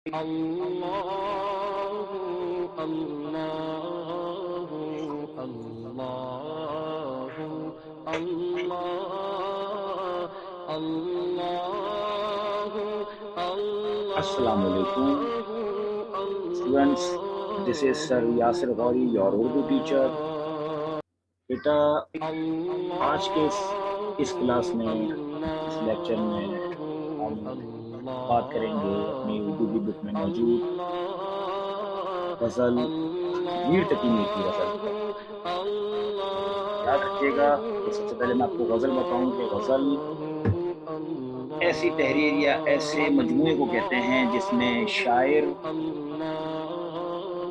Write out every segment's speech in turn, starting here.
اللہ اللہ اللہ اللہ اللہ السلام علیکم students, this is sir Yasir Ghauri, your Urdu teacher. بیٹا آج کے اس کلاس میں، اس لیکچر میں ہم بات کریں گے اپنی اردو کی بک میں موجود غزل میر تقی میر کی غزل. یاد رکھیے گا کہ سب سے پہلے میں آپ کو غزل بتاؤں کہ غزل ایسی تحریر یا ایسے مجموعے کو کہتے ہیں جس میں شاعر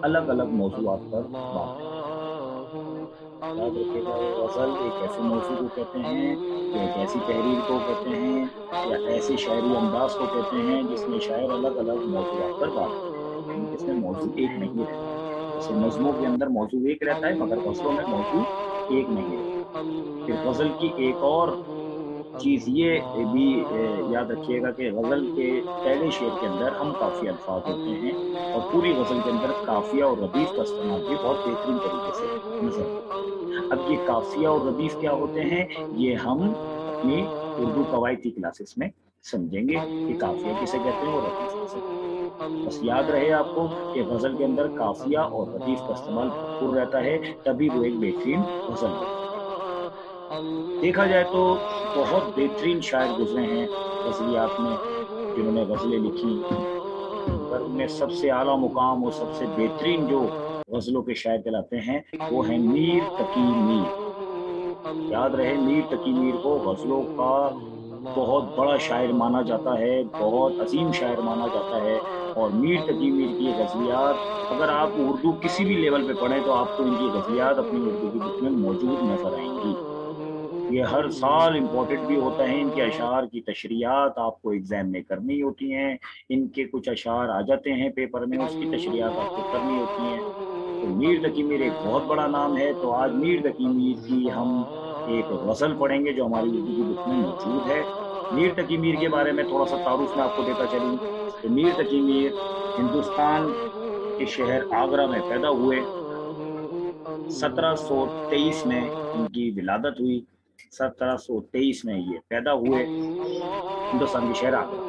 الگ الگ موضوعات پر بات کرتے ہیں. یاد رکھیے گا غزل ایک ایسے موضوع کو کہتے ہیں یا ایک ایسی تحریر کو کہتے ہیں یا ایسے شاعری انداز کو کہتے ہیں جس میں شاعر الگ الگ موضوعات پر بات کرتے ہیں، یعنی جس میں موضوع ایک نہیں رہتا. جیسے نظموں کے اندر موضوع ایک رہتا ہے مگر غزلوں میں موضوع ایک نہیں رہتا. پھر غزل کی ایک اور چیز یہ بھی یاد رکھیے گا کہ غزل کے پہلے شعر کے اندر ہم قافیہ الفاظ ہوتے ہیں اور پوری غزل کے اندر قافیہ اور ردیف کا استعمال بھی بہت بہترین طریقے سے نظر آتا ہے. اب یہ قافیہ اور ردیف کیا ہوتے ہیں یہ ہم اپنی اردو قواعد کی کلاسز میں سمجھیں گے کہ قافیہ کسے کہتے ہیں اور ردیف کسے کہتے ہیں. بس یاد رہے آپ کو کہ غزل کے اندر قافیہ اور ردیف کا استعمال بھرپور رہتا ہے، تبھی وہ ایک بہترین غزل بنتی ہے. دیکھا جائے تو بہت بہترین شاعر گزرے ہیں غزلیات میں جنہوں نے غزلیں لکھی، پر ان میں سب سے اعلیٰ مقام اور سب سے بہترین جو غزلوں کے شاعر کہلاتے ہیں وہ ہیں میر تقی میر. یاد رہے میر تقی میر کو غزلوں کا بہت بڑا شاعر مانا جاتا ہے، بہت عظیم شاعر مانا جاتا ہے. اور میر تقی میر کی غزلیات اگر آپ اردو کسی بھی لیول پہ پڑھیں تو آپ کو ان کی غزلیات اپنی اردو کی بک میں موجود نظر آئیں گی. یہ ہر سال امپورٹنٹ بھی ہوتا ہے. ان کے اشعار کی تشریحات آپ کو ایگزام میں کرنی ہوتی ہیں. ان کے کچھ اشعار آ جاتے ہیں پیپر میں، اس کی تشریحات آپ کو کرنی ہوتی ہیں. تو میر تقی میر ایک بہت بڑا نام ہے. تو آج میر تقی میر کی ہم ایک غزل پڑھیں گے جو ہماری اردو کی بک میں موجود ہے. میر تقی میر کے بارے میں تھوڑا سا تعارف میں آپ کو دیتا چلوں کہ میر تقی میر ہندوستان کے شہر آگرہ میں پیدا ہوئے. 1723 میں ان کی ولادت ہوئی. 1723 میں یہ پیدا ہوئے ہندوستان کے شہر آگرہ.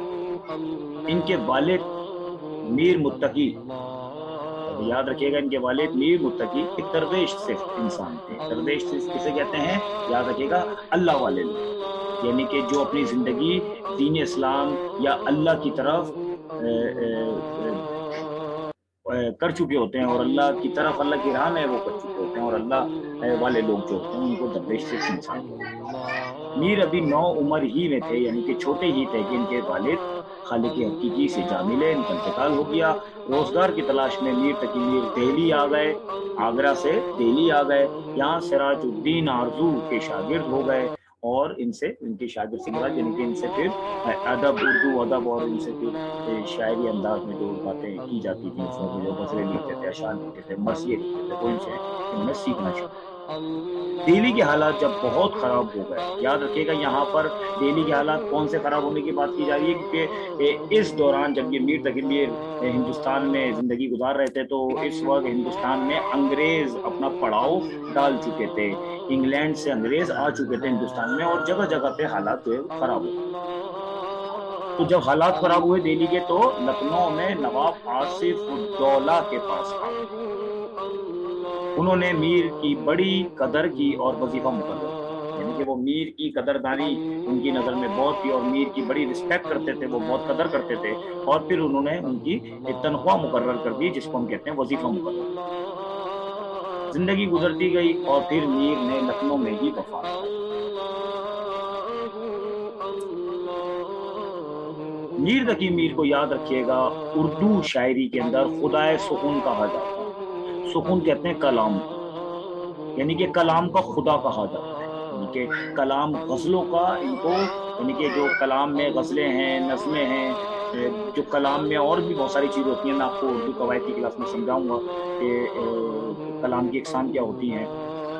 ان کے والد میر متقی، یاد رکھیے گا ان کے والد میر متقی ایک درویش صرف انسان تھے. درویش کسے کہتے ہیں؟ یاد رکھیے گا اللہ والے لوگ، یعنی کہ جو اپنی زندگی دین اسلام یا اللہ کی طرف کر چکے ہوتے ہیں اور اللہ کی طرف اللہ کی راہ میں وہ کر چکے ہوتے ہیں، اور اللہ والے لوگ جو ہوتے ہیں ان کو درویش صرف انسان ہوتے ہیں. میر ابھی 9 عمر ہی میں تھے، یعنی کہ چھوٹے ہی تھے کہ ان کے والد خالق حقیقی سے جا ملے، ان کا انتقال ہو گیا. روزگار کی تلاش میں میر تقی میر دہلی آ گئے، آگرہ سے دہلی آ گئے. یہاں سراج الدین آرزو کے شاگرد ہو گئے اور ان سے ان کے شاگرد سے مراد یعنی کہ ان سے پھر ادب، اردو ادب اور ان سے پھر شاعری انداز میں جو باتیں کی جاتی تھیں اس میں جو غزلیں لکھتے تھے، اشعار لکھتے تھے، مرثیے لکھتے تھے، وہ ان سے انہوں نے سیکھنا شروع. دہلی کے حالات جب بہت خراب ہو گئے، یاد رکھیے گا یہاں پر دہلی کے حالات کون سے خراب ہونے کی بات کی جا رہی ہے کیونکہ اس دوران جب یہ میر تقی میر ہندوستان میں زندگی گزار رہے تھے تو اس وقت ہندوستان میں انگریز اپنا پڑاؤ ڈال چکے تھے. انگلینڈ سے انگریز آ چکے تھے ہندوستان میں اور جگہ جگہ پہ حالات جو خراب ہو گئے. تو جب حالات خراب ہوئے دہلی کے تو لکھنؤ میں نواب آصف الدولہ کے پاس آ گئے. انہوں نے میر کی بڑی قدر کی اور وظیفہ مقرر کیا، یعنی کہ وہ میر کی قدردانی ان کی نظر میں بہت تھی اور میر کی بڑی رسپیکٹ کرتے تھے، وہ بہت قدر کرتے تھے. اور پھر انہوں نے ان کی تنخواہ مقرر کر دی جس کو ہم کہتے ہیں وظیفہ مقرر. زندگی گزرتی گئی اور پھر میر نے لکھنؤ میں ہی وفات پائی. میر تقی میر کو یاد رکھیے گا اردو شاعری کے اندر خدائے سخن کہا جاتا ہے. سخن کہتے ہیں کلام کو، یعنی کہ کلام کا خدا کہا جاتا ہے. یعنی کہ کلام غزلوں کا ان کو، یعنی کہ جو کلام میں غزلیں ہیں، نظمیں ہیں، جو کلام میں اور بھی بہت ساری چیزیں ہوتی ہیں. میں آپ کو اردو قواعد کی کلاس میں سمجھاؤں گا کہ کلام کی اقسام کیا ہوتی ہیں،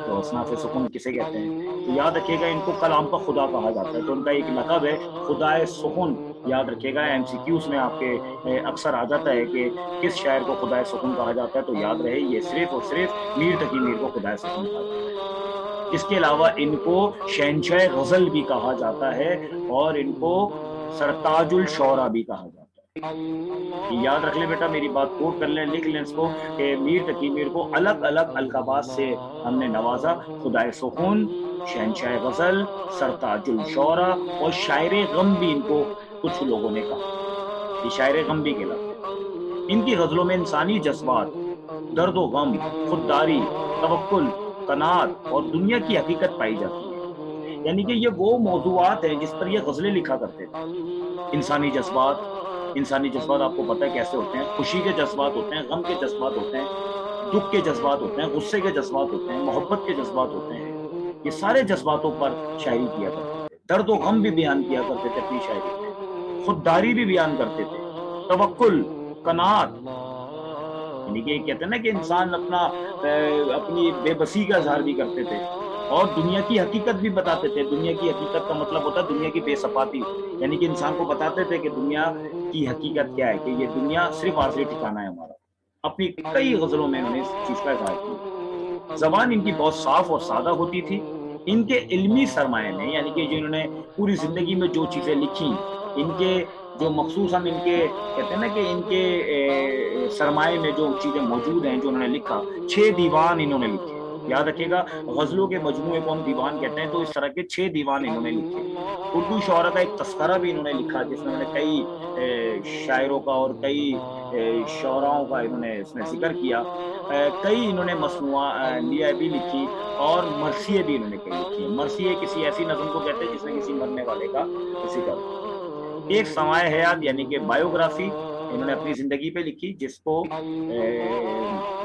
تو اصناف سخن کسے کہتے ہیں. تو یاد رکھیے گا ان کو کلام کا خدا کہا جاتا ہے. تو ان کا ایک لقب ہے خدائے سخن. یاد رکھیے گا MCQs میں آپ کے اکثر آ جاتا ہے کہ کس شاعر کو خدائے سکون کہا جاتا ہے، تو یاد رہے یہ صرف اور صرف میر تقی میر کو خدائے سکون کہا جاتا ہے۔ اس کے علاوہ ان کو شہنشاہ غزل بھی کہا جاتا ہے اور ان کو سرتاج الشعراء بھی کہا جاتا ہے۔ یاد رکھ لیں بیٹا، میری بات کوٹ کر لیں، لکھ لیں اس کو کہ میر تقی میر کو الگ الگ القابات سے ہم نے نوازا: خدائے سکون، شہنشاہ غزل، سرتاج الشعراء، اور شاعر غم بھی ان کو کچھ لوگوں نے کہا، یہ شاعر غم بھی کہلاتے ہیں۔ ان کی غزلوں میں انسانی جذبات، درد و غم، خودداری، توکل، قناعت اور دنیا کی حقیقت پائی جاتی ہے۔ یعنی کہ یہ وہ موضوعات ہیں جس پر یہ غزلیں لکھا کرتے تھے۔ انسانی جذبات آپ کو پتہ ہے کیسے ہوتے ہیں؟ خوشی کے جذبات ہوتے ہیں، غم کے جذبات ہوتے ہیں، دکھ کے جذبات ہوتے ہیں، غصے کے جذبات ہوتے ہیں، محبت کے جذبات ہوتے ہیں۔ یہ سارے جذباتوں پر شاعری کیا کرتے تھے، درد و غم بھی بیان کیا کرتے تھے اپنی شاعری میں، خودداری بھی بیان کرتے تھے، توکل، قناعت، یعنی کہ کہتے ہیں نا کہ انسان اپنی بے بسی کا اظہار بھی کرتے تھے، اور دنیا کی حقیقت بھی بتاتے تھے۔ دنیا کی حقیقت کا مطلب ہوتا ہے دنیا کی بے ثباتی، یعنی کہ انسان کو بتاتے تھے کہ دنیا کی حقیقت کیا ہے، کہ یہ دنیا صرف عارضی ٹھکانہ ہے ہمارا۔ اپنی کئی غزلوں میں انہوں نے اس چیز کا اظہار کیا۔ زبان ان کی بہت صاف اور سادہ ہوتی تھی۔ ان کے علمی سرمایہ میں، یعنی کہ جنہوں نے پوری زندگی میں جو چیزیں لکھی، ان کے جو مخصوصاً ان کے کہتے ہیں نا کہ ان کے سرمایہ میں جو چیزیں موجود ہیں جو انہوں نے لکھا، 6 دیوان انہوں نے لکھے۔ یاد رکھیے گا، غزلوں کے مجموعے کو ہم دیوان کہتے ہیں، تو اس طرح کے 6 دیوان انہوں نے لکھے۔ اردو شعراء کا ایک تذکرہ بھی انہوں نے لکھا، جس میں انہوں نے کئی شاعروں کا اور کئی شعراؤں کا انہوں نے اس میں ذکر کیا۔ کئی انہوں نے مسنوعات بھی لکھی اور مرثیے بھی انہوں نے کئی لکھی۔ مرثیے کسی ایسی نظم کو کہتے ہیں جس میں کسی مرنے والے کا ذکر ہو۔ ایک سماع حیات یعنی کہ بایوگرافی انہوں نے اپنی زندگی پہ لکھی، جس کو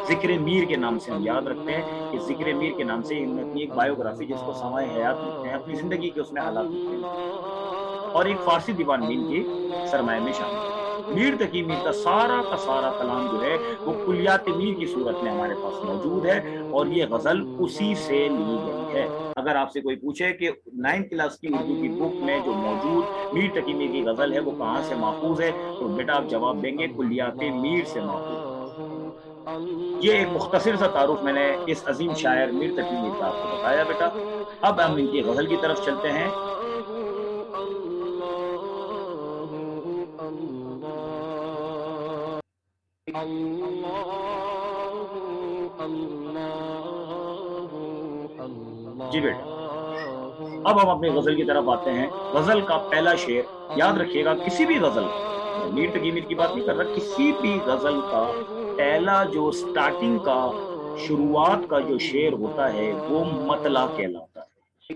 ذکر میر کے نام سے ہم یاد رکھتے ہیں، کہ ذکر میر کے نام سے انہوں نے اپنی ایک بایوگرافی جس کو سماع حیات لکھتے ہیں، اپنی زندگی کے اس میں حالات لکھتے ہیں، اور ایک فارسی دیوان بھی ان کی سرمایہ میں شامل ہے۔ میر تقی میر کا سارا کلام جو ہے وہ کلیات میر کی صورت میں ہمارے پاس موجود ہے، اور یہ غزل اسی سے لی گئی ہے۔ اگر آپ سے کوئی پوچھے کہ 9th کلاس کی اردو کی بک میں جو موجود میر تقی میر کی غزل ہے وہ کہاں سے ماخوذ ہے، تو بیٹا آپ جواب دیں گے کلیات میر سے ماخوذ ہے۔ یہ ایک مختصر سا تعارف میں نے اس عظیم شاعر میر تقی میر کا آپ کو بتایا بیٹا۔ اب ہم ان کی غزل کی طرف چلتے ہیں۔ جی بیٹا، اب ہم اپنی غزل کی طرف آتے ہیں۔ غزل کا پہلا شعر یاد رکھیے گا، کسی بھی غزل، میر تقی میر کی بات نہیں کر رہا، کسی بھی غزل کا پہلا جو سٹارٹنگ کا شروعات کا جو شعر ہوتا ہے وہ مطلع کہلاتا ہے۔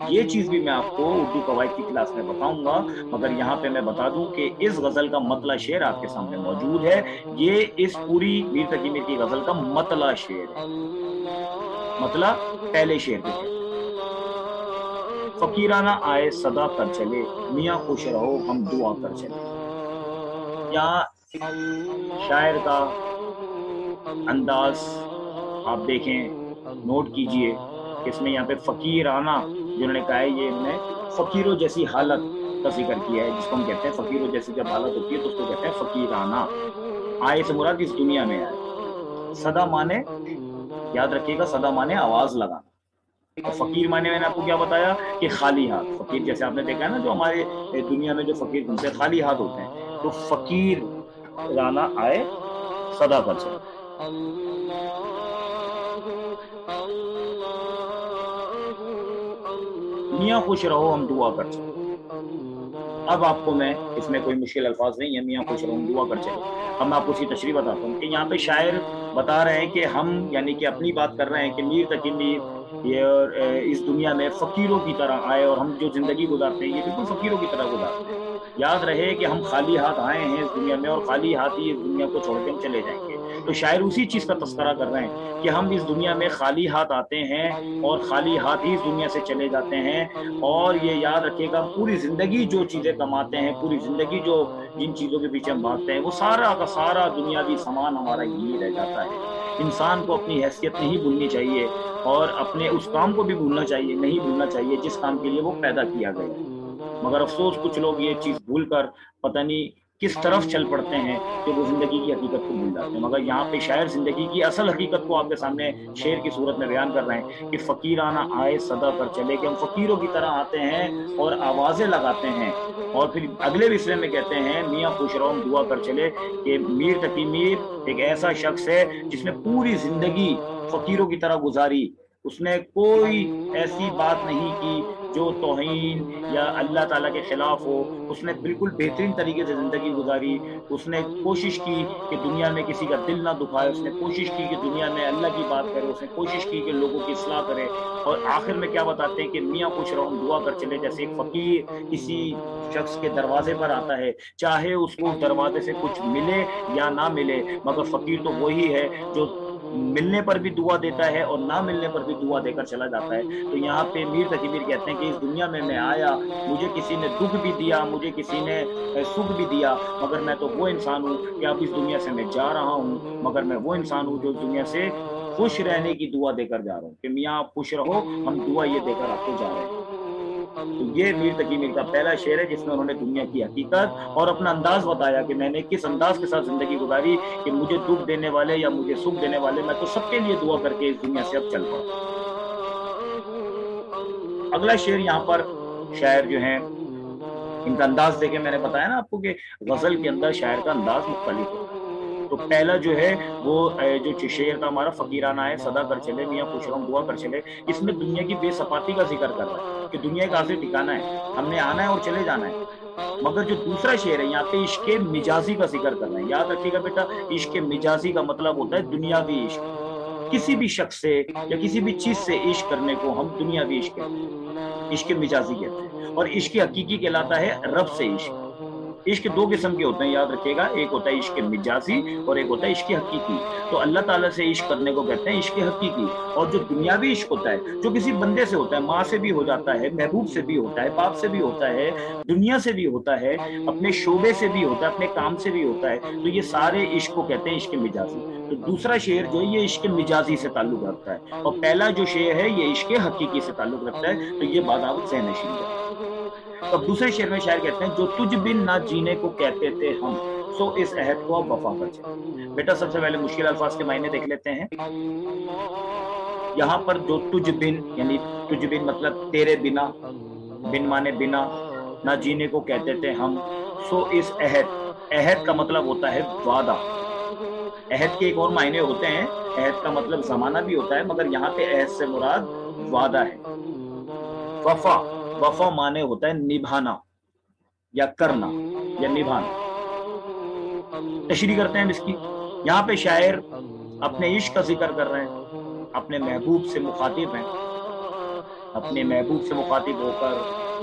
یہ چیز بھی میں آپ کو اردو قواعد کی کلاس میں بتاؤں گا، مگر یہاں پہ میں بتا دوں کہ اس غزل کا مطلع شعر آپ کے سامنے موجود ہے۔ یہ اس پوری میر تقی میر کی غزل کا مطلع شعر ہے۔ مطلع پہلے شعر کے کہتے ہیں: فقیرانہ آئے صدا کر چلے، میاں خوش رہو ہم دعا کر چلے۔ یہاں شاعر کا انداز آپ دیکھیں، نوٹ کیجئے کہ اس میں یہاں پہ فقیرانہ جنہوں نے کہا ہے، یہ انہوں نے فقیروں جیسی حالت کا ذکر کیا ہے، جس کو ہم کہتے ہیں فقیروں جیسی جب حالت ہوتی ہے تو اس کو کہتے ہیں فقیرانہ۔ آئے سے مراد اس دنیا میں آئے۔ صدا مانے، یاد رکھیے گا، صدا مانے آواز لگانا، اور فقیر مانے میں نے آپ کو کیا بتایا کہ خالی ہاتھ۔ فقیر جیسے آپ نے دیکھا ہے نا، جو ہمارے دنیا میں جو فقیر گھومتے ہیں خالی ہاتھ ہوتے ہیں، تو فقیر رانا آئے صدا کر چلے۔ میاں خوش رہو ہم دعا کر چلے۔ اب آپ کو میں اس میں کوئی مشکل الفاظ نہیں ہے، میاں خوش رہو ہم دعا کر چلے۔ اب میں آپ کو اس کی تشریح بتاتا ہوں کہ یہاں پہ شاعر بتا رہے ہیں کہ ہم، یعنی کہ اپنی بات کر رہے ہیں کہ میر تقی میر یہ اس دنیا میں فقیروں کی طرح آئے، اور ہم جو زندگی گزارتے ہیں یہ بالکل فقیروں کی طرح گزارتے ہیں۔ یاد رہے کہ ہم خالی ہاتھ آئے ہیں اس دنیا میں، اور خالی ہاتھ ہی اس دنیا کو چھوڑ کے ہم چلے جائیں گے۔ تو شاعر اسی چیز کا تذکرہ کر رہے ہیں کہ ہم اس دنیا میں خالی ہاتھ آتے ہیں اور خالی ہاتھ ہی اس دنیا سے چلے جاتے ہیں، اور یہ یاد رکھیے گا پوری زندگی جو چیزیں کماتے ہیں، پوری زندگی جو جن چیزوں کے پیچھے ہم بھاگتے ہیں، وہ سارا کا سارا دنیاوی سامان ہمارا یہی رہ جاتا ہے۔ انسان کو اپنی حیثیت نہیں بھولنی چاہیے، اور اپنے اس کام کو بھی بھولنا چاہیے، نہیں بھولنا چاہیے جس کام کے لیے وہ پیدا کیا گیا ہے۔ مگر افسوس کچھ لوگ یہ چیز بھول کر پتہ نہیں کس طرف چل پڑتے ہیں کہ وہ زندگی کی حقیقت کو بھول جاتے ہیں۔ مگر یہاں پہ شاعر زندگی کی اصل حقیقت کو آپ کے سامنے شعر کی صورت میں بیان کر رہے ہیں کہ فقیرانہ آئے صدا کر چلے، کہ ہم فقیروں کی طرح آتے ہیں اور آوازیں لگاتے ہیں، اور پھر اگلے مصرے میں کہتے ہیں میاں خوش رہو ہم دعا کر چلے، کہ میر تقی میر ایک ایسا شخص ہے جس نے پوری زندگی فقیروں کی طرح گزاری، اس نے کوئی ایسی بات نہیں کی جو توہین یا اللہ تعالیٰ کے خلاف ہو، اس نے بالکل بہترین طریقے سے زندگی گزاری، اس نے کوشش کی کہ دنیا میں کسی کا دل نہ دکھائے، اس نے کوشش کی کہ دنیا میں اللہ کی بات کرے، اس نے کوشش کی کہ لوگوں کی اصلاح کرے، اور آخر میں کیا بتاتے ہیں کہ میاں خوش رہو ہم دعا کر چلے، جیسے ایک فقیر کسی شخص کے دروازے پر آتا ہے، چاہے اس کو اس دروازے سے کچھ ملے یا نہ ملے، مگر فقیر تو وہی ہے جو ملنے پر بھی دعا دیتا ہے اور نہ ملنے پر بھی دعا دے کر چلا جاتا ہے۔ تو یہاں پہ میر تقی میر کہتے ہیں کہ اس دنیا میں آیا، مجھے کسی نے دکھ بھی دیا، مجھے کسی نے سکھ بھی دیا، مگر میں تو وہ انسان ہوں کہ اب اس دنیا سے میں جا رہا ہوں، مگر میں وہ انسان ہوں جو اس دنیا سے خوش رہنے کی دعا دے کر جا رہا ہوں، کہ میاں آپ خوش رہو ہم دعا یہ دے کر آپ کو جا رہے ہیں۔ تو یہ میر تقی میر کا پہلا شعر ہے جس میں انہوں نے دنیا کی حقیقت اور اپنا انداز بتایا کہ میں نے کس انداز کے ساتھ زندگی گزاری، کہ مجھے دکھ دینے والے یا مجھے سکھ دینے والے میں تو سب کے لیے دعا کر کے اس دنیا سے اب چل پڑا۔ اگلا شعر یہاں پر شاعر جو ہیں ان کا انداز دیکھیں، میں نے بتایا نا آپ کو کہ غزل کے اندر شاعر کا انداز مختلف ہے۔ تو پہلا جو ہے وہ جو شعر تھا ہمارا فقیرانہ ہے صدا کر چلے میاں خوش رہو دعا کر چلے، اس میں دنیا کی بے ثباتی کا ذکر کر رہا ہے کہ دنیا کا عارضی ٹھکانا ہے، ہم نے آنا ہے اور چلے جانا ہے۔ مگر جو دوسرا شعر ہے یہاں پہ عشق مجازی کا ذکر کر رہے ہیں۔ یاد رکھیے گا بیٹا، عشق مجازی کا مطلب ہوتا ہے دنیاوی عشق، کسی بھی شخص سے یا کسی بھی چیز سے عشق کرنے کو ہم دنیاوی عشق کہتے ہیں، عشق مجازی کہتے ہیں، اور عشق حقیقی کہلاتا ہے رب سے عشق۔ عشق دو قسم کے ہوتے ہیں، یاد رکھیے گا، ایک ہوتا ہے عشق مجازی اور ایک ہوتا ہے عشق حقیقی۔ تو اللہ تعالیٰ سے عشق کرنے کو کہتے ہیں عشق حقیقی، اور جو دنیاوی عشق ہوتا ہے جو کسی بندے سے ہوتا ہے، ماں سے بھی ہو جاتا ہے، محبوب سے بھی ہوتا ہے، باپ سے بھی ہوتا ہے، دنیا سے بھی ہوتا ہے، اپنے شعبے سے بھی ہوتا ہے، اپنے کام سے بھی ہوتا ہے، تو یہ سارے عشق کو کہتے ہیں عشق مجازی۔ تو دوسرا شعر جو ہے یہ عشق مجازی سے تعلق رکھتا ہے، اور پہلا جو شعر ہے یہ عشق حقیقی سے تعلق رکھتا ہے۔ تو یہ بات آپ ذہن نشین کریں۔ تو اب دوسرے شعر میں شاعر کہتے ہیں جو تجھ بن نہ جینے کو کہتے تھے ہم، سو اس عہد کو اب وفا کر چلے۔ بیٹا سب سے پہلے مشکل الفاظ کے معنی دیکھ لیتے ہیں۔ یہاں پر جو تجھ بن یعنی تجھ بن مطلب تیرے بنا، بن مانے بنا، نہ جینے کو کہتے تھے ہم، سو اس عہد، عہد کا مطلب ہوتا ہے وعدہ۔ عہد کے ایک اور معنی ہوتے ہیں، عہد کا مطلب زمانہ بھی ہوتا ہے، مگر یہاں پہ عہد سے مراد وعدہ ہے۔ وفا، وفا مانے ہوتا ہے نبھانا یا کرنا یا نبھانا۔ تشریح کرتے ہیں اس کی۔ یہاں پہ شاعر اپنے عشق کا ذکر کر رہے ہیں، اپنے محبوب سے مخاطب ہیں، اپنے محبوب سے مخاطب ہو کر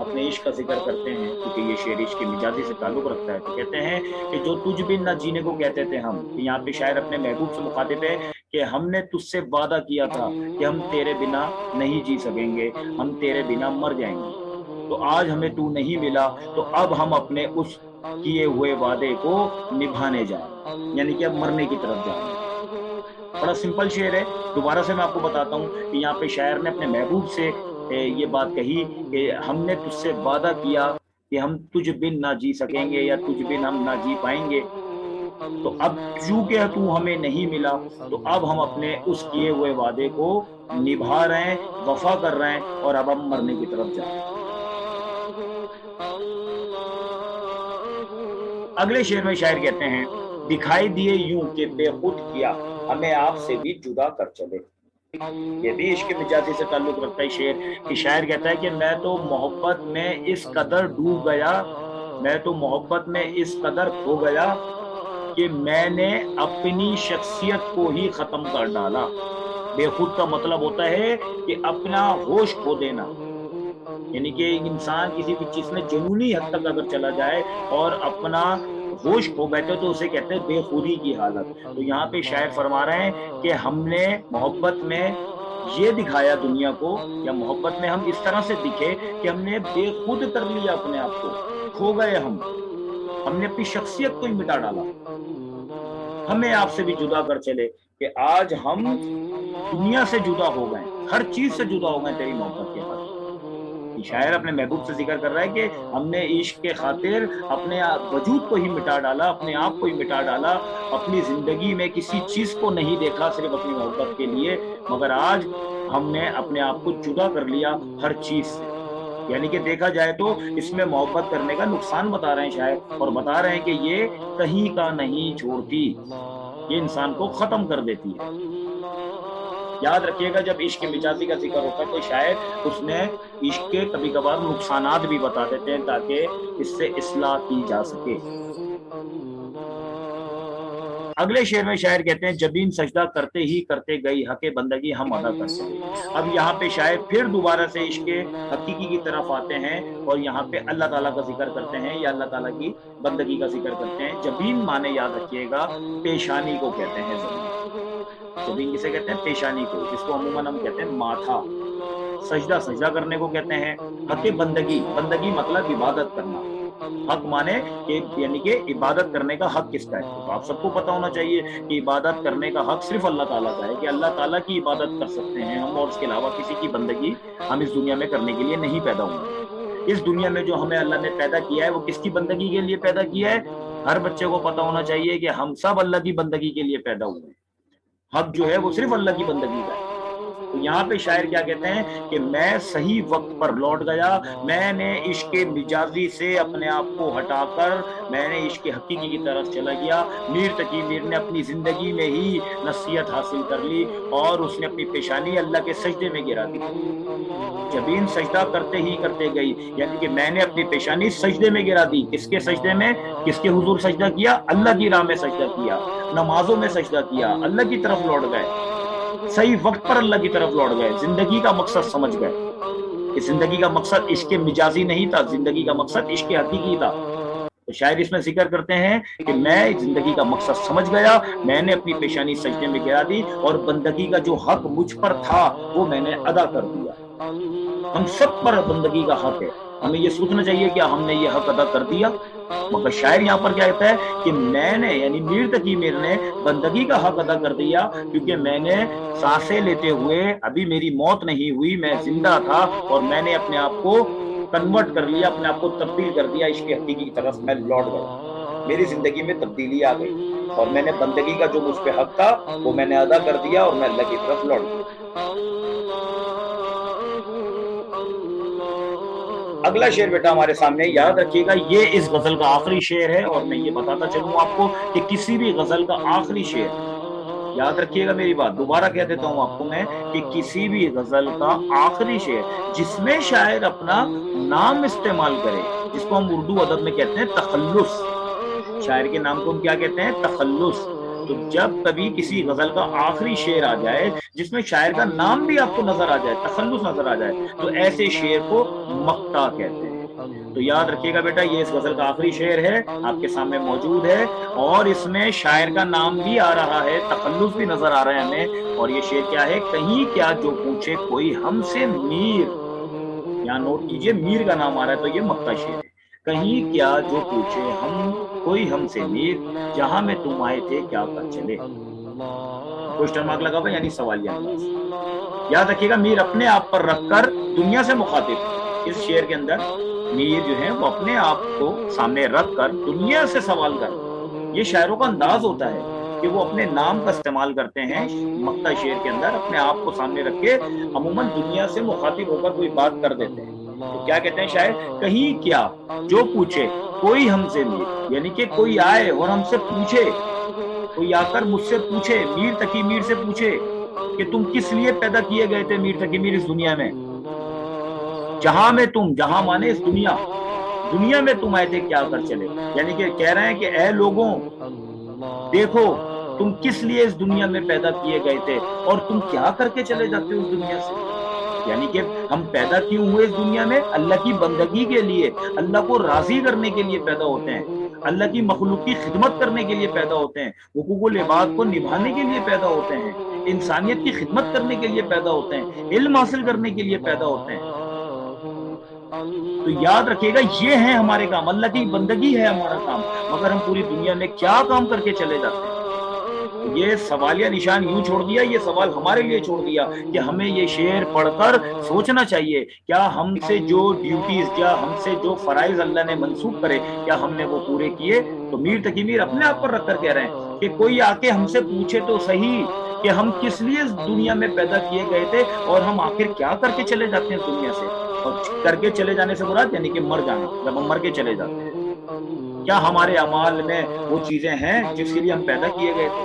اپنے عشق کا ذکر کرتے ہیں، کیونکہ یہ شعر عشق مجازی سے تعلق رکھتا ہے۔ تو کہتے ہیں کہ جو تجھ بن نہ جینے کو کہتے تھے ہم، یہاں پہ شاعر اپنے محبوب سے مخاطب ہے کہ ہم نے تجھ سے وعدہ کیا تھا کہ ہم تیرے بنا نہیں جی سکیں گے، ہم تیرے بنا مر جائیں گے، تو آج ہمیں تو نہیں ملا، تو اب ہم اپنے اس کیے ہوئے وعدے کو نبھانے جائیں، یعنی کہ اب مرنے کی طرف جائیں۔ بڑا سمپل شعر ہے، دوبارہ سے میں آپ کو بتاتا ہوں کہ یہاں پہ شاعر نے اپنے محبوب سے یہ بات کہی کہ ہم نے تجھ سے وعدہ کیا کہ ہم تجھ بن نہ جی سکیں گے یا تجھ بن ہم نہ جی پائیں گے، تو اب چونکہ تو ہمیں نہیں ملا، تو اب ہم اپنے اس کیے ہوئے وعدے کو نبھا رہے ہیں، وفا کر رہے ہیں، اور اب ہم مرنے کی طرف جا رہے ہیں۔ اگلے شعر میں شاعر کہتے ہیں دکھائی دیے یوں کہ بے خود کیا ہمیں آپ سے بھی جدا کر چلے۔ یہ بھی عشق مجازی سے تعلق رکھتا ہے شعر، کہ شاعر کہتا ہے کہ میں تو محبت میں اس قدر ڈوب گیا، میں تو محبت میں اس قدر کھو گیا کہ میں نے اپنی شخصیت کو ہی ختم کر ڈالا۔ بے خود کا مطلب ہوتا ہے کہ اپنا ہوش کھو دینا، یعنی کہ ایک انسان کسی بھی چیز میں جنونی حد تک اگر چلا جائے اور اپنا ہوش کھو بیٹھے تو اسے کہتے ہیں بے خودی کی حالت۔ تو یہاں پہ شاعر فرما رہے ہیں کہ ہم نے محبت میں یہ دکھایا دنیا کو، یا محبت میں ہم اس طرح سے دکھے کہ ہم نے بے خود کر لیا اپنے آپ کو، کھو گئے ہم نے اپنی شخصیت کو ہی مٹا ڈالا۔ ہمیں آپ سے بھی جدا کر چلے، کہ آج ہم دنیا سے جدا ہو گئے، ہر چیز سے جدا ہو گئے تیری محبت کے بعد۔ شاعر اپنے محبوب سے ذکر کر رہا ہے کہ ہم نے عشق کے خاطر اپنے وجود کو ہی مٹا ڈالا، اپنے آپ کو ہی مٹا ڈالا، اپنی زندگی میں کسی چیز کو نہیں دیکھا صرف اپنی محبت کے لیے، مگر آج ہم نے اپنے آپ کو جدا کر لیا ہر چیز سے۔ یعنی کہ دیکھا جائے تو اس میں محبت کرنے کا نقصان بتا رہے ہیں شاعر، اور بتا رہے ہیں کہ یہ کہیں کا نہیں چھوڑتی، یہ انسان کو ختم کر دیتی ہے۔ یاد رکھیے گا جب عشق مجازی کا ذکر ہوتا ہے تو شاید اس نے عشق کے کبھی کبھار نقصانات بھی بتا دیتے ہیں تاکہ اس سے اصلاح کی جا سکے۔ اگلے شعر میں شاعر کہتے ہیں جبین سجدہ کرتے ہی کرتے گئی حق بندگی ہم ادا کرتے گئے۔ اب یہاں پہ شاعر پھر دوبارہ سے عشق حقیقی کی طرف آتے ہیں اور یہاں پہ اللہ تعالیٰ کا ذکر کرتے ہیں یا اللہ تعالیٰ کی بندگی کا ذکر کرتے ہیں۔ جبین معنی یاد رکھیے گا پیشانی کو کہتے ہیں، جبین کسے کہتے ہیں؟ پیشانی کو، جس کو عموماً ہم کہتے ہیں ماتھا۔ سجدہ سجدہ کرنے کو کہتے ہیں۔ حق بندگی، بندگی مطلب عبادت کرنا، حق مانے کہ یعنی کہ عبادت کرنے کا حق کس کا ہے؟ تو آپ سب کو پتا ہونا چاہیے کہ عبادت کرنے کا حق صرف اللہ تعالیٰ کا ہے، کہ اللہ تعالیٰ کی عبادت کر سکتے ہیں ہم، اور اس کے علاوہ کسی کی بندگی ہم اس دنیا میں کرنے کے لیے نہیں پیدا ہوئے۔ اس دنیا میں جو ہمیں اللہ نے پیدا کیا ہے وہ کس کی بندگی کے لیے پیدا کیا ہے؟ ہر بچے کو پتا ہونا چاہیے کہ ہم سب اللہ کی بندگی کے لیے پیدا ہوئے ہیں۔ حق جو ہے وہ صرف اللہ کی بندگی کا ہے۔ تو یہاں پہ شاعر کیا کہتے ہیں کہ میں صحیح وقت پر لوٹ گیا، میں نے عشق مجازی سے اپنے آپ کو ہٹا کر میں نے عشق حقیقی کی طرف چلا گیا۔ میر تقی میر نے اپنی زندگی میں ہی نصیحت حاصل کر لی اور اس نے اپنی پیشانی اللہ کے سجدے میں گرا دی۔ جبین سجدہ کرتے ہی کرتے گئی، یعنی کہ میں نے اپنی پیشانی سجدے میں گرا دی۔ کس کے سجدے میں؟ کس کے حضور سجدہ کیا؟ اللہ کی راہ میں سجدہ کیا، نمازوں میں سجدہ کیا، اللہ کی طرف لوٹ گئے، صحیح وقت پر اللہ کی طرف لوٹ گئے، زندگی کا مقصد سمجھ گئے کہ زندگی کا مقصد عشق مجازی نہیں تھا، زندگی کا مقصد عشق حقیقی تھا۔ تو شاعر اس میں ذکر کرتے ہیں کہ میں زندگی کا مقصد سمجھ گیا، میں نے اپنی پیشانی سجدے میں گرا دی اور بندگی کا جو حق مجھ پر تھا وہ میں نے ادا کر دیا۔ ہم سب پر بندگی کا حق ہے، ہمیں یہ سوچنا چاہیے کہ ہم نے یہ حق ادا کر دیا۔ مگر شاعر یہاں پر کیا کہتا ہے کہ میں نے یعنی میر تقی میر نے بندگی کا حق ادا کر دیا، کیونکہ میں نے سانسیں لیتے ہوئے ابھی میری موت نہیں ہوئی، میں زندہ تھا اور میں نے اپنے آپ کو کنورٹ کر لیا، اپنے آپ کو تبدیل کر دیا عشق حقیقی کی طرف، میں لوٹ گیا، میری زندگی میں تبدیلی آ گئی اور میں نے بندگی کا جو مجھ پہ حق تھا وہ میں نے ادا کر دیا اور میں اللہ کی طرف لوٹ گیا۔ اگلا شعر بیٹا ہمارے سامنے یاد رکھیے گا، یہ اس غزل کا آخری شعر ہے، اور میں یہ بتاتا چلوں آپ کو کہ کسی بھی غزل کا آخری شعر، یاد رکھیے گا میری بات، دوبارہ کہہ دیتا ہوں آپ کو میں کہ کسی بھی غزل کا آخری شعر جس میں شاعر اپنا نام استعمال کرے، جس کو ہم اردو ادب میں کہتے ہیں تخلص، شاعر کے نام کو ہم کیا کہتے ہیں؟ تخلص۔ تو جب کبھی کسی غزل کا آخری شعر آ جائے جس میں شاعر کا نام بھی آپ کو نظر آ جائے، تخلص نظر آ جائے، تو ایسے شعر کو مقطع کہتے ہیں۔ تو یاد رکھیے گا بیٹا، یہ اس غزل کا آخری شعر ہے، آپ کے سامنے موجود ہے، اور اس میں شاعر کا نام بھی آ رہا ہے، تخلص بھی نظر آ رہا ہے ہمیں، اور یہ شعر کیا ہے؟ کہیں کیا جو پوچھے کوئی ہم سے میر، یہاں نوٹ کیجئے میر کا نام آ رہا ہے، تو یہ مقطع شعر ہے۔ کہیں کیا جو پوچھے کوئی ہم سے میر، جہاں میں تم آئے تھے کیا کر چلے، کوشچن مارک لگا ہوا یعنی سوالیہ انداز۔ یاد رکھیے گا میر اپنے آپ پر رکھ کر دنیا سے مخاطب، اس شعر کے اندر میر جو ہے وہ اپنے آپ کو سامنے رکھ کر دنیا سے سوال کر، یہ شاعروں کا انداز ہوتا ہے کہ وہ اپنے نام کا استعمال کرتے ہیں مقطع شعر کے اندر، اپنے آپ کو سامنے رکھ کے عموماً دنیا سے مخاطب ہو کر کوئی بات کر دیتے ہیں۔ تو کیا کہتے ہیں شاعر؟ کہیں کیا جو پوچھے کوئی ہم سے میر، یعنی کہ کوئی آئے اور ہم سے پوچھے، کوئی آ کر مجھ سے پوچھے، میر تقی میر سے پوچھے کہ تم کس لیے پیدا کیے گئے تھے میر تقی میر اس دنیا میں، جہاں میں تم، جہاں مانے اس دنیا، دنیا میں تم آئے تھے کیا کر چلے، یعنی کہ کہہ رہے ہیں کہ اے لوگوں دیکھو تم کس لیے اس دنیا میں پیدا کیے گئے تھے اور تم کیا کر کے چلے جاتے ہو اس دنیا سے۔ یعنی کہ ہم پیدا کیوں ہوئے اس دنیا میں؟ اللہ کی بندگی کے لیے، اللہ کو راضی کرنے کے لیے پیدا ہوتے ہیں، اللہ کی مخلوق کی خدمت کرنے کے لیے پیدا ہوتے ہیں، حقوق العباد کو نبھانے کے لیے پیدا ہوتے ہیں، انسانیت کی خدمت کرنے کے لیے پیدا ہوتے ہیں، علم حاصل کرنے کے لیے پیدا ہوتے ہیں۔ تو یاد رکھیے گا یہ ہے ہمارے کام، اللہ کی بندگی ہے ہمارا کام، مگر ہم پوری دنیا میں کیا کام کر کے چلے جاتے ہیں۔ یہ سوالیہ نشان یوں چھوڑ دیا، یہ سوال ہمارے لیے چھوڑ دیا کہ ہمیں یہ شعر پڑھ کر سوچنا چاہیے کیا ہم سے جو ڈیوٹیز یا ہم سے جو فرائض اللہ نے منسوخ کرے کیا ہم نے وہ پورے کیے؟ تو میر تقی میر اپنے آپ پر رکھ کر کہہ رہے ہیں کہ کوئی آ کے ہم سے پوچھے تو صحیح کہ ہم کس لیے اس دنیا میں پیدا کیے گئے تھے اور ہم آخر کیا کر کے چلے جاتے ہیں دنیا سے۔ اور کر کے چلے جانے سے مراد یعنی کہ مر جانا، جب ہم مر کے چلے جاتے ہیں کیا ہمارے اعمال میں وہ چیزیں ہیں جس کے لیے ہم پیدا کیے گئے تھے؟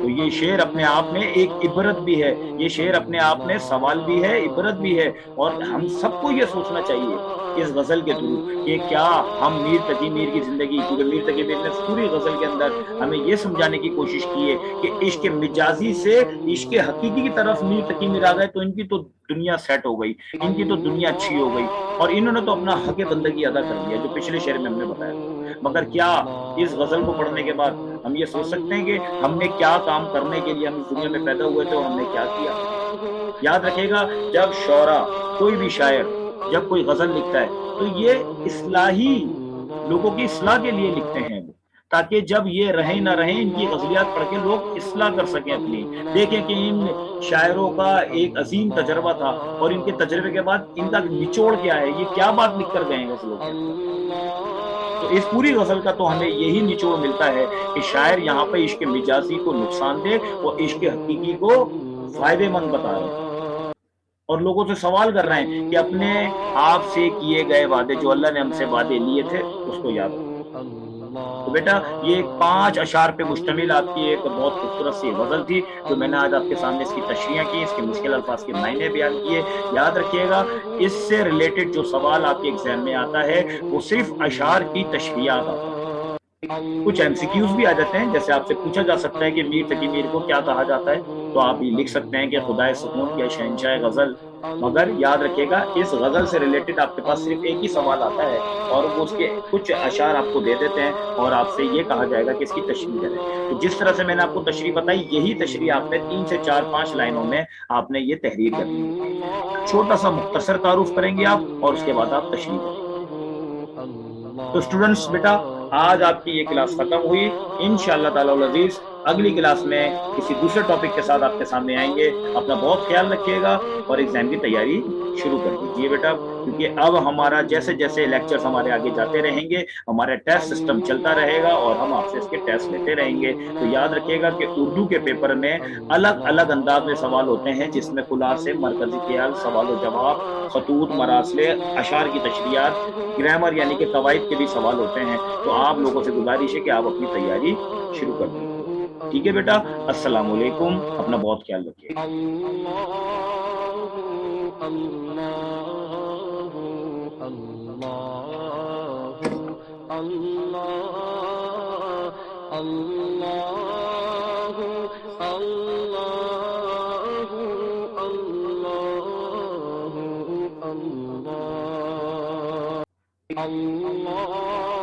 تو یہ شعر اپنے آپ میں ایک عبرت بھی ہے، یہ شعر اپنے آپ میں سوال بھی ہے، عبرت بھی ہے، اور ہم سب کو یہ سوچنا چاہیے اس غزل کے تھرو کہ کیا ہم میر تقی میر کی زندگی، کیونکہ میر تقی میر نے پوری غزل کے اندر ہمیں یہ سمجھانے کی کوشش کی ہے کہ عشق مجازی سے عشق حقیقی کی طرف میر تقی میر آ گئے تو ان کی تو دنیا سیٹ ہو گئی، ان کی تو دنیا اچھی ہو گئی، اور انہوں نے تو اپنا حق بندگی ادا کر دیا جو پچھلے شعر میں ہم نے بتایا تھا۔ مگر کیا اس غزل کو پڑھنے کے بعد ہم یہ سوچ سکتے ہیں کہ ہم نے کیا کام کرنے کے لیے ہم اس دنیا میں پیدا ہوئے تھے اور ہم نے کیا کیا؟ یاد رکھے گا جب شعرا، کوئی بھی شاعر جب کوئی غزل لکھتا ہے تو یہ اصلاحی لوگوں کی اصلاح کے لیے لکھتے ہیں، تاکہ جب یہ رہیں نہ رہیں ان کی غزلیات پڑھ کے لوگ اصلاح کر سکیں اپنی، دیکھیں کہ ان شاعروں کا ایک عظیم تجربہ تھا اور ان کے تجربے کے بعد ان کا نچوڑ کیا ہے، یہ کیا بات لکھ کر گئے ہیں غزلوں کے اندر۔ تو اس پوری غزل کا تو ہمیں یہی نچوڑ ملتا ہے کہ شاعر یہاں پہ عشق مجازی کو نقصان دہ اور عشق حقیقی کو فائدے مند بتا رہے ہیں، اور لوگوں سے سوال کر رہے ہیں کہ اپنے آپ سے کیے گئے وعدے جو اللہ نے ہم سے وعدے لیے تھے اس کو یاد رکھو۔ تو بیٹا یہ 5 اشعار پہ مشتمل آپ کی ایک بہت خوبصورت سی غزل تھی جو میں نے آج آپ کے سامنے اس کی تشریح کی، اس کے مشکل الفاظ کے معنی بیان کیے۔ یاد رکھیے گا اس سے ریلیٹڈ جو سوال آپ کے ایگزام میں آتا ہے وہ صرف اشعار کی تشریحات آتا ہے، کچھ ایم سی کیوز بھی آ جاتے ہیں، جیسے آپ سے پوچھا جا سکتا ہے کہ میر تقی میر کو کیا کہا جاتا ہے، تو آپ یہ لکھ سکتے ہیں کہ خدائے سکون یا شہنشاہ غزل۔ مگر یاد رکھیے گا اس غزل سے ریلیٹڈ آپ کے پاس صرف ایک ہی سوال آتا ہے اور وہ اس کے کچھ اشعار آپ کو دے دیتے ہیں اور آپ سے یہ کہا جائے گا کہ اس کی تشریح کریں۔ تو جس طرح سے میں نے آپ کو تشریح بتائی یہی تشریح آپ نے 3 سے 4-5 لائنوں میں آپ نے یہ تحریر کرنی ہے۔ چھوٹا سا مختصر تعارف کریں گے آپ اور اس کے بعد آپ تشریح کریں گے۔ تو اسٹوڈنٹس بیٹا آج آپ کی یہ کلاس ختم ہوئی، انشاءاللہ تعالی العزیز اگلی کلاس میں کسی دوسرے ٹاپک کے ساتھ آپ کے سامنے آئیں گے۔ اپنا بہت خیال رکھیے گا اور ایگزام کی تیاری شروع کر دیجیے بیٹا، کیونکہ اب ہمارا جیسے جیسے لیکچرز ہمارے آگے جاتے رہیں گے ہمارا ٹیسٹ سسٹم چلتا رہے گا اور ہم آپ سے اس کے ٹیسٹ لیتے رہیں گے۔ تو یاد رکھیے گا کہ اردو کے پیپر میں الگ الگ انداز میں سوال ہوتے ہیں، جس میں خلاصے، مرکزی خیال، سوال و جواب، خطوط، مراسلے، اشعار کی تشریحات، گرامر یعنی کہ قواعد کے بھی سوال ہوتے ہیں۔ تو آپ لوگوں سے گزارش ہے کہ آپ اپنی تیاری شروع کر دیں۔ ٹھیک ہے بیٹا، السلام علیکم، اپنا بہت خیال رکھیے گا۔ اللہ